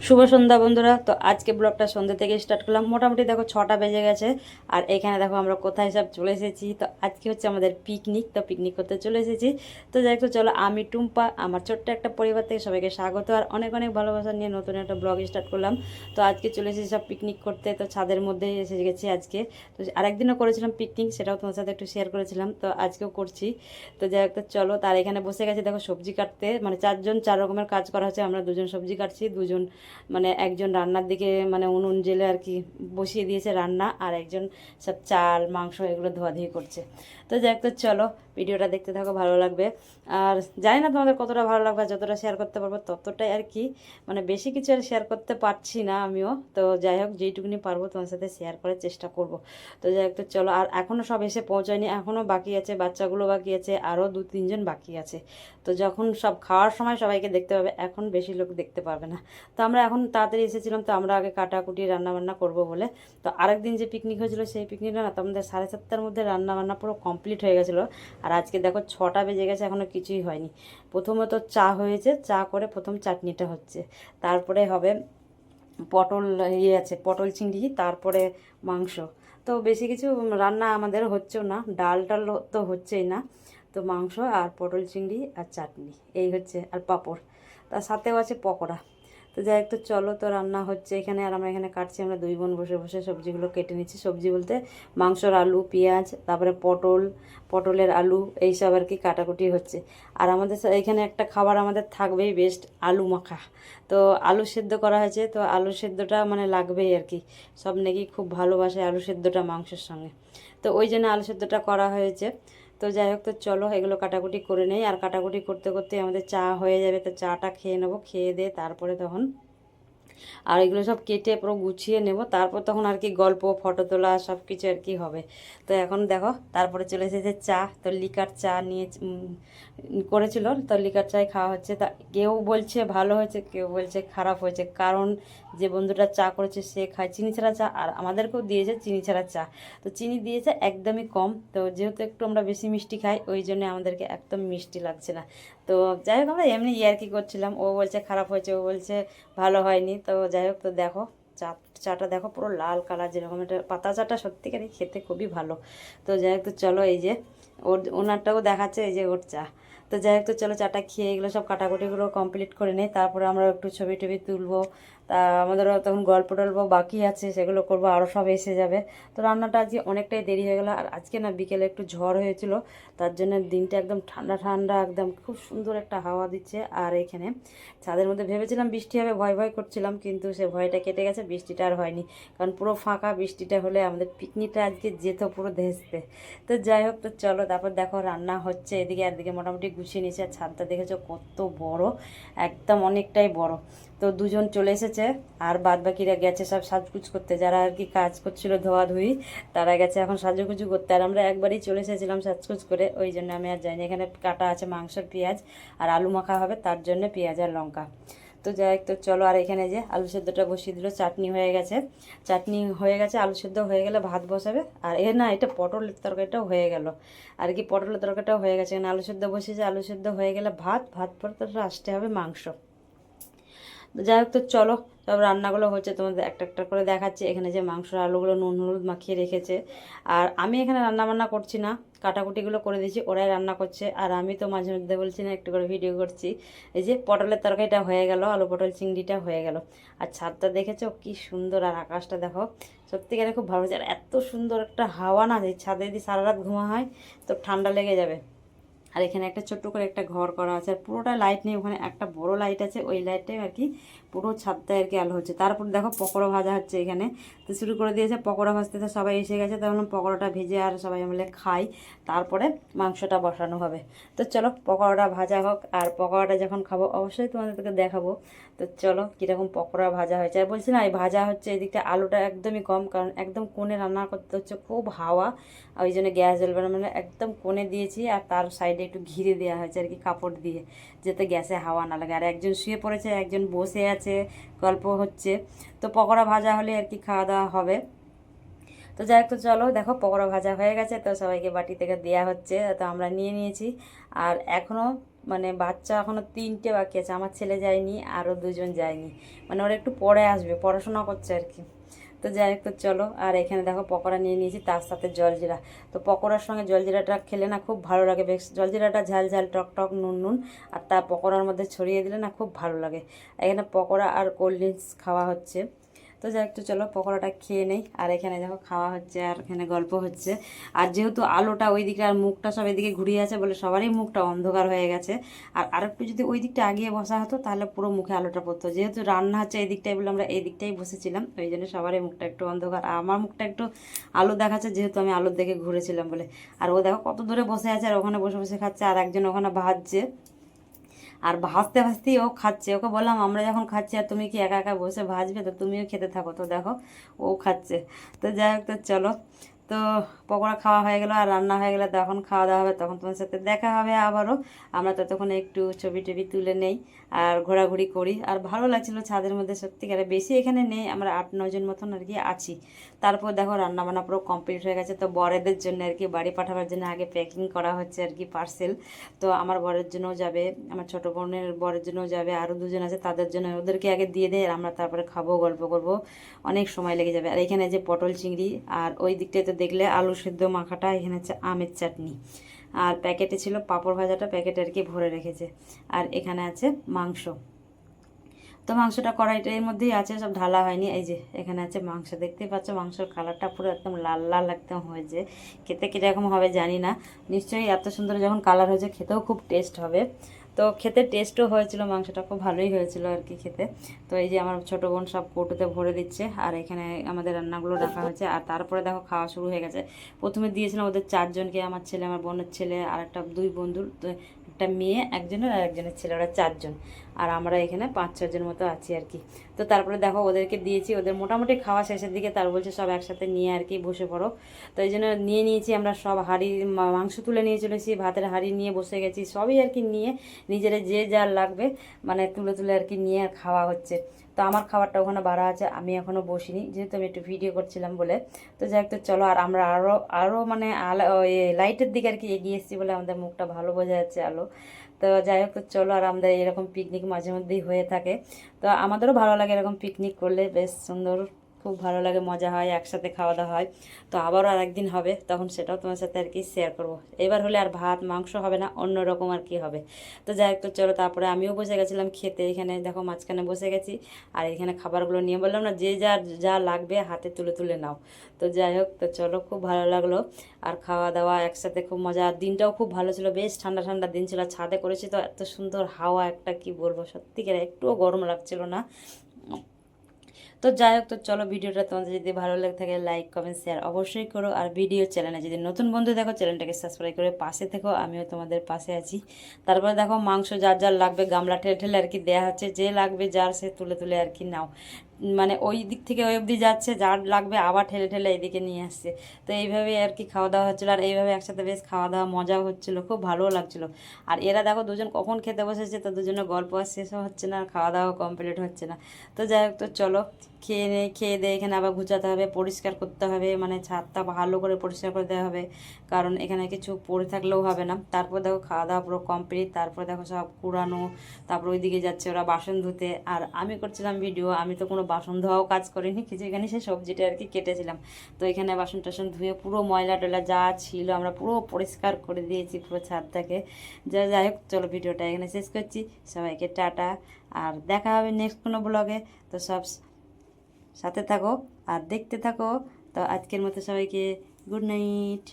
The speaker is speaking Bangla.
শুভ সন্ধ্যা বন্ধুরা। তো আজকে ব্লগটা সন্ধ্যা থেকে স্টার্ট করলাম। মোটামুটি দেখো 6টা বেজে গেছে। আর এখানে দেখো আমরা কোথায় সব চলে এসেছি। তো আজকে হচ্ছে আমাদের পিকনিক, তো পিকনিক করতে চলে এসেছি। তো যাই হোক, তো চলো, আমি টুম্পা আমার ছোট্ট একটা পরিবার থেকে সবাইকে স্বাগত আর অনেক অনেক ভালোবাসা নিয়ে নতুন একটা ব্লগ স্টার্ট করলাম। তো আজকে চলে এসেছি সব পিকনিক করতে। তো ছাদের মধ্যেই এসে গেছি আজকে। তো আরেকদিনও করেছিলাম পিকনিক, সেটাও তোমার সাথে একটু শেয়ার করেছিলাম, তো আজকেও করছি। তো যাই হোক, তো চলো, তার এখানে বসে গেছি দেখো সবজি কাটতে। মানে চারজন চার রকমের কাজ করা হচ্ছে। আমরা দুজন সবজি কাটছি, দুজন মানে একজন রান্নার দিকে মানে উনুন জেলে আর কি বসিয়ে দিয়েছে রান্না, আর একজন সব চাল মাংস এগুলো ধোয়াধুয়ি করছে। তো যাই হোক, তো চলো, ভিডিওটা দেখতে থাকো, ভালো লাগবে। আর জানি না তোমাদের কতটা ভালো লাগবে, যতটা শেয়ার করতে পারবো ততটাই আর কি। মানে বেশি কিছু আর শেয়ার করতে পারছি না আমিও। তো যাই হোক, যেইটুকুনি পারবো তোমার সাথে শেয়ার করার চেষ্টা করব। তো যাই হোক, তো চলো, আর এখনও সব এসে পৌঁছায়নি, এখনও বাকি আছে, বাচ্চাগুলো বাকি আছে, আরও 2-3 জন বাকি আছে। তো যখন সব খাওয়ার সময় সবাইকে দেখতে পাবে, এখন বেশি লোক দেখতে পারবে না। তো আমরা এখন তাড়াতাড়ি এসেছিলাম, তো আমরা আগে কাটাকুটি রান্নাবান্না করবো বলে। তো আরেকদিন যে পিকনিক হয়েছিল সেই পিকনিকটা না, তো আমাদের 7:30টার মধ্যে রান্নাবান্না পুরো কমপ্লিট হয়ে গেছিলো। আর আজকে দেখো 6টা বেজে গেছে, এখনও কিছুই হয়নি। প্রথমত চা হয়েছে, চা করে প্রথম চাটনিটা হচ্ছে, তারপরে হবে পটল, আছে পটল চিংড়ি, তারপরে মাংস। তো বেশি কিছু রান্না আমাদের হচ্ছেও না, ডাল টাল তো হচ্ছেই না। তো মাংস আর পটল চিংড়ি আর চাটনি এই হচ্ছে, আর পাঁপড়, তার সাথেও আছে পকোড়া। তো যাই হোক, তো চলো, তো রান্না হচ্ছে এখানে, আর আমরা এখানে কাটছি, আমরা দুই বোন বসে বসে সবজিগুলো কেটে নিচ্ছি। সবজি বলতে মাংসর আলু, পেঁয়াজ, তারপরে পটল, পটলের আলু, এইসব আর কি কাটাকুটি হচ্ছে। আর আমাদের এখানে একটা খাবার আমাদের থাকবেই বেস্ট, আলু মাখা। তো আলু সেদ্ধ করা হয়েছে, তো আলু সেদ্ধটা মানে লাগবেই আর কি। সব নাকি খুব ভালোবাসে আলু সেদ্ধটা মাংসের সঙ্গে। তো ওই জন্য আলু সেদ্ধটা করা হয়েছে। তো যাই হোক, তো চলো, এগুলো কাটাকুটি করে নেই। আর কাটাকুটি করতে করতে আমাদের চা হয়ে যাবে, তো চাটা খেয়ে নেবো, খেয়ে দিয়ে তারপরে তখন আর এগুলো সব কেটে পুরো গুছিয়ে নেব, তারপর তখন আর কি গল্প, ফটো তোলা সব কিছু আর কি হবে। তো এখন দেখো, তারপরে চলে এসেছে চা। তো লিকার চা নিয়ে করেছিল, তো লিকার চাই খাওয়া হচ্ছে। তা কেউ বলছে ভালো হয়েছে, কেউ বলছে খারাপ হয়েছে, কারণ যে বন্ধুটা চা করেছে সে খায় চিনি ছাড়া চা, আর আমাদেরকেও দিয়েছে চিনি ছাড়া চা। তো চিনি দিয়েছে একদমই কম, তো যেহেতু একটু আমরা বেশি মিষ্টি খাই, ওই জন্য আমাদেরকে একদম মিষ্টি লাগছে না। তো যাই হোক, আমরা এমনি ইয়ার্কি করছিলাম, ও বলছে খারাপ হয়েছে, ও বলছে ভালো হয়নি। তো যাই হোক, তো দেখো চা, চাটা দেখো পুরো লাল কালার, যেরকম এটা পাতা চাটা সত্যিকারই খেতে খুবই ভালো। তো যাই হোক, তো চলো, এই যে ওনারটাও দেখাচ্ছে, এই যে ওর চা। তো যাই হোক, তো চলো, চাটা খেয়ে এগুলো সব কাটাকুটিগুলো কমপ্লিট করে নিই, তারপরে আমরা একটু ছবি টবি তুলবো। তা আমাদেরও তখন গল্প টল্প বাকি আছে, সেগুলো করবো, আরও সব এসে যাবে। তো রান্নাটা আজকে অনেকটাই দেরি হয়ে গেলো। আর আজকে না বিকেলে একটু ঝড় হয়েছিল, তার জন্য দিনটা একদম ঠান্ডা ঠান্ডা, একদম খুব সুন্দর একটা হাওয়া দিচ্ছে। আর এখানে ছাদের মধ্যে ভেবেছিলাম বৃষ্টি হবে, ভয় ভয় করছিলাম, কিন্তু সে ভয়টা কেটে গেছে, বৃষ্টিটা আর হয়নি। কারণ পুরো ফাঁকা, বৃষ্টিটা হলে আমাদের পিকনিকটা আজকে যেত পুরো ভেস্তে। তো যাই হোক, তো চলো, তারপর দেখো রান্না হচ্ছে এদিকে, একদিকে মোটামুটি গুছিয়ে নিয়েছে। আর ছাদটা দেখেছো কত বড়, একদম অনেকটাই বড়। তো দুজন চলে এসেছে, আর বাদ বাকিরা গেছে সব সাজগুজ করতে, যারা আর কি কাজ করছিল ধোয়াধুয়ি, তারা গেছে এখন সাজুগুজু করতে। আর আমরা একবারই চলে এসেছিলাম সাজগুজ করে, ওই জন্য আমি আর যাইনি। এখানে কাটা আছে মাংসের পেঁয়াজ, আর আলু মাখা হবে, তার জন্য পেঁয়াজ আর লঙ্কা। তো যাই হোক, তো চলো, আর এখানে যে আলু সেদ্ধটা বসিয়ে দিল, চাটনি হয়ে গেছে। চাটনি হয়ে গেছে, আলু সেদ্ধ হয়ে গেলে ভাত বসাবে। আর এ না, এটা পটলের তরকারিটাও হয়ে গেল আর কি, পটলের তরকারিটাও হয়ে গেছে। এখানে আলু সেদ্ধ বসিয়েছে, আলু সেদ্ধ হয়ে গেলে ভাত, ভাত পর তো আসতে হবে মাংস। যাই হোক, তো চলো, সব রান্নাগুলো হচ্ছে, তোমাদের একটা একটা করে দেখাচ্ছি। এখানে যে মাংসর আলুগুলো নুন হলুদ মাখিয়ে রেখেছে, আর আমি এখানে রান্না বান্না করছি না, কাটাকুটিগুলো করে দিয়েছি, ওরাই রান্না করছে। আর আমি তো মাঝে মধ্যে বলছি না, একটু করে ভিডিও করছি। এই যে পটলের তরকারিটা হয়ে গেল, আলু পটল চিংড়িটা হয়ে গেল। আর ছাদটা দেখেছো কি সুন্দর, আর আকাশটা দেখো, সত্যিকারে খুব ভালো হচ্ছে। আর এত সুন্দর একটা হাওয়া না, যে ছাদে যদি সারা রাত ঘুমা হয় তো ঠান্ডা লেগে যাবে। আর এখানে একটা ছোট্ট করে একটা ঘর করা আছে, আর পুরোটা লাইট নেই, ওখানে একটা বড় লাইট আছে, ওই লাইটটাই আর কি পুরো ছাদটা আর কি আলো হচ্ছে। তারপর দেখো পকোড়া ভাজা হচ্ছে এখানে, তো শুরু করে দিয়েছে পকোড়া ভাজতে। তো সবাই এসে গেছে, তখন পকোড়াটা ভেজে আর সবাই মিলে খাই, তারপরে মাংসটা বসানো হবে। তো চলো, পকোড়াটা ভাজা হোক, আর পকোড়াটা যখন খাবো অবশ্যই তোমাদেরকে দেখাবো। তো চলো, কীরকম পকোড়া ভাজা হয়েছে। আর বলছি না, এই ভাজা হচ্ছে এদিকটা, আলুটা একদমই কম, কারণ একদম কোণে রান্না করতে হচ্ছে, খুব হাওয়া, ওই জন্য গ্যাস জ্বলবে না, মানে একদম কোণে দিয়েছি। আর তার সাইডে একটু ঘিরে দেওয়া হয়েছে আর কি কাপড় দিয়ে, যাতে গ্যাসে হাওয়া না লাগে। আর একজন শুয়ে পড়েছে, একজন বসে আছে, গল্প হচ্ছে। তো পকোড়া ভাজা হলে আর কি খাওয়া দাওয়া হবে। তো যাই হোক, তো চলো, দেখো পকোড়া ভাজা হয়ে গেছে, তো সবাইকে বাটি থেকে দেওয়া হচ্ছে, তো আমরা নিয়ে নিয়েছি। আর এখনও মানে বাচ্চা এখনও 3টে বাকি আছে, আমার ছেলে যায়নি, আরও 2জন যায়নি, মানে ওরা একটু পরে আসবে, পড়াশোনা করছে আর কি। তো যাই হোক, তো চলো। আর এখানে দেখো পকোড়া নিয়ে নিয়েছি, তার সাথে জলজিরা। তো পকোড়ার সঙ্গে জলজিরাটা খেলে না খুব ভালো লাগে, বেশ জলজিরাটা ঝাল ঝাল টক টক নুন নুন, আর তা পকোড়ার মধ্যে ছড়িয়ে দিলে না খুব ভালো লাগে। এখানে পকোড়া আর কোল্ড ড্রিঙ্কস খাওয়া হচ্ছে। তো যাই একটু চলো পকোড়াটা খেয়ে নেই, আর এখানে দেখো খাওয়া হচ্ছে আর এখানে গল্প হচ্ছে। আর যেহেতু আলোটা ওই দিকে আর মুখটা সব এদিকে ঘুরিয়ে আছে বলে সবারই মুখটা অন্ধকার হয়ে গেছে। আর আরেকটু যদি ওই দিকটা আগিয়ে বসা হতো তাহলে পুরো মুখে আলোটা পড়তো, যেহেতু রান্না হচ্ছে এই দিকটাই বলে আমরা এই দিকটাই বসেছিলাম, ওই জন্য সবারই মুখটা একটু অন্ধকার, আর আমার মুখটা একটু আলো দেখাচ্ছে যেহেতু আমি আলোর দিকে ঘুরেছিলাম বলে। আর ও দেখো কত দূরে বসে আছে আর ওখানে বসে বসে খাচ্ছে, আর একজন ওখানে ভাজছে, আর ভাজতে ভাজতেই ও খাচ্ছে। ওকে বললাম আমরা যখন খাচ্ছি আর তুমি কি একা একা বসে ভাজবে, তো তুমিও খেতে থাকো। তো দেখো ও খাচ্ছে। তো যাই হোক, তো চলো। তো পকোড়া খাওয়া হয়ে গেলো আর রান্না হয়ে গেলে তখন খাওয়া দাওয়া হবে, তখন তোমার সাথে দেখা হবে আবারও। আমরা ততক্ষণ একটু ছবি টবি তুলে নেই আর ঘোরাঘুরি করি। আর ভালো লাগছিলো ছাদের মধ্যে, সত্যিকারে বেশি এখানে নেই, আমরা 8-9 জন মতন আর কি আছি। তারপর দেখো রান্না বান্না পুরো কমপ্লিট হয়ে গেছে। তো বরেদের জন্য আর কি বাড়ি পাঠাবার জন্য আগে প্যাকিং করা হচ্ছে আর কি পার্সেল। তো আমার বরের জন্যও যাবে, আমার ছোটো বোনের বরের জন্যও যাবে, আরও 2জন আছে তাদের জন্য, ওদেরকে আগে দিয়ে দেয় আর আমরা তারপরে খাবো, গল্প করব, অনেক সময় লেগে যাবে। আর এখানে যে পটল চিংড়ি, আর ওই দিকটায় তো দেখলে আলু সেদ্ধ মাখাটা, এখানে হচ্ছে আমের চাটনি, আর প্যাকেটে ছিল পাঁপড় ভাজাটা, প্যাকেটে আর কি ভরে রেখেছে। আর এখানে আছে মাংস। তো মাংসটা কড়াইটার মধ্যেই আছে, সব ঢালা হয়নি। এই যে এখানে আছে মাংস, দেখতেই পাচ্ছ মাংসের কালারটা পুরো একদম লাল লাল একদম হয়েছে। খেতে কীরকম হবে জানি না, নিশ্চয়ই এত সুন্দর যখন কালার হয়েছে খেতেও খুব টেস্ট হবে। তো খেতে টেস্টও হয়েছিল, মাংসটা খুব ভালোই হয়েছিল আর কি খেতে। তো এই যে আমার ছোটো বোন সব কৌটোতে ভরে দিচ্ছে, আর এখানে আমাদের রান্নাগুলো রাখা হয়েছে। আর তারপরে দেখো খাওয়া শুরু হয়ে গেছে। প্রথমে দিয়েছিলাম ওদের 4জনকে, আমার ছেলে, আমার বোনের ছেলে, আর একটা 2 বন্ধুর, একটা মেয়ে একজনের আর একজনের ছেলে, ওরা 4জন। আর আমরা এখানে 5-6 জন মতো আছি আর কি। তো তারপরে দেখো ওদেরকে দিয়েছি, ওদের মোটামুটি খাওয়া শেষের দিকে, তার বলছে সব একসাথে নিয়ে আর কি বসে পড়ো। তো এই জন্য নিয়ে নিয়েছি, আমরা সব হাঁড়ি মাংস তুলে নিয়ে চলেছি, ভাতের হাঁড়ি নিয়ে বসে গেছি, সবই আর কি নিয়ে নিজেরা যে যা লাগবে মানে তুলে তুলে আর কি নিয়ে খাওয়া হচ্ছে। তো আমার খাবারটা ওখানে বাড়া আছে, আমি এখনও বসিনি যেহেতু আমি একটু ভিডিও করছিলাম বলে। তো যাই হোক, তো চলো। আর আমরা আরও মানে লাইটের দিকে আর কি এগিয়ে এসেছি বলে আমাদের মুখটা ভালো বোঝা যাচ্ছে আলো। তো যাই হোক, তো চলো। আর আমাদের এরকম পিকনিক মাঝে মধ্যেই হয়ে থাকে, তো আমাদেরও ভালো লাগে এরকম পিকনিক করলে, বেশ সুন্দর, খুব ভালো লাগে, মজা হয়, একসাথে খাওয়া দাওয়া হয়। তো আবারও আরেকদিন হবে, তখন সেটাও তোমার সাথে আর কি শেয়ার করবো। এবার হলে আর ভাত মাংস হবে না, অন্য রকম আর কি হবে। তো যাই হোক, তো চলো। তারপরে আমিও বসে গেছিলাম খেতে, এখানে দেখো মাঝখানে বসে গেছি, আর এখানে খাবারগুলো নিয়ে বললাম না যে যা যা লাগবে হাতে তুলে তুলে নাও। তো যাই হোক, তো চলো, খুব ভালো লাগলো। আর খাওয়া দাওয়া একসাথে খুব মজা, আর দিনটাও খুব ভালো ছিল, বেশ ঠান্ডা ঠান্ডা দিন ছিল, ছাদে করেছি তো এত সুন্দর হাওয়া একটা, কি বলবো, সত্যিকার একটুও গরম লাগছিল না। তো যাই হোক, তো চলো, ভিডিওটা তোমাদের যদি ভালো লাগে থাকে লাইক কমেন্ট শেয়ার অবশ্যই করো। আর ভিডিও চ্যানেলে যদি নতুন বন্ধু দেখো চ্যানেলটাকে সাবস্ক্রাইব করে পাশে থেকো, আমিও তোমাদের পাশে আছি। তারপরে দেখো মাংস যার যার লাগবে গামলা ঠেলে ঠেলে আর কি দেওয়া হচ্ছে, যে লাগবে যার সে তুলে তুলে আর কি নাও, মানে ওই দিক থেকে ওই অবধি যাচ্ছে, যার লাগবে আবার ঠেলে ঠেলে এইদিকে নিয়ে আসছে। তো এইভাবে আর কি খাওয়া দাওয়া হচ্ছিলো, আর এইভাবে একসাথে বেশ খাওয়া দাওয়া মজাও হচ্ছিলো, খুব ভালোও লাগছিলো। আর এরা দেখো 2জন কখন খেতে বসেছে, তো 2জনের গল্প আর শেষও হচ্ছে না, আর খাওয়া দাওয়া কমপ্লিট হচ্ছে না। তো যাই হোক, তো চলো খেয়ে নেই, খেয়ে দিয়ে এখানে আবার গুছাতে হবে, পরিষ্কার করতে হবে, মানে ছাদটা ভালো করে পরিষ্কার করে দেওয়া হবে, কারণ এখানে কিছু পড়ে থাকলেও হবে না। তারপর দেখো খাওয়া দাওয়া পুরো কমপ্লিট, তারপর দেখো সব কুড়ানো, তারপর ওইদিকে যাচ্ছে ওরা বাসন ধুতে, আর আমি করছিলাম ভিডিও, আমি তো কোনো বাসন ধোয়াও কাজ করিনি, কিছু এখানে সেই সবজিটা আর কি কেটেছিলাম। তো এখানে বাসন টাসন ধুয়ে পুরো ময়লা টয়লা যা ছিল আমরা পুরো পরিষ্কার করে দিয়েছি পুরো ছাদটাকে। যাই হোক, চলো ভিডিওটা এখানে শেষ করছি, সবাইকে টাটা, আর দেখা হবে নেক্সট কোনো ব্লগে। তো সব সাথে থাকো আর দেখতে থাকো। তো আজকের মতো সবাইকে গুড নাইট।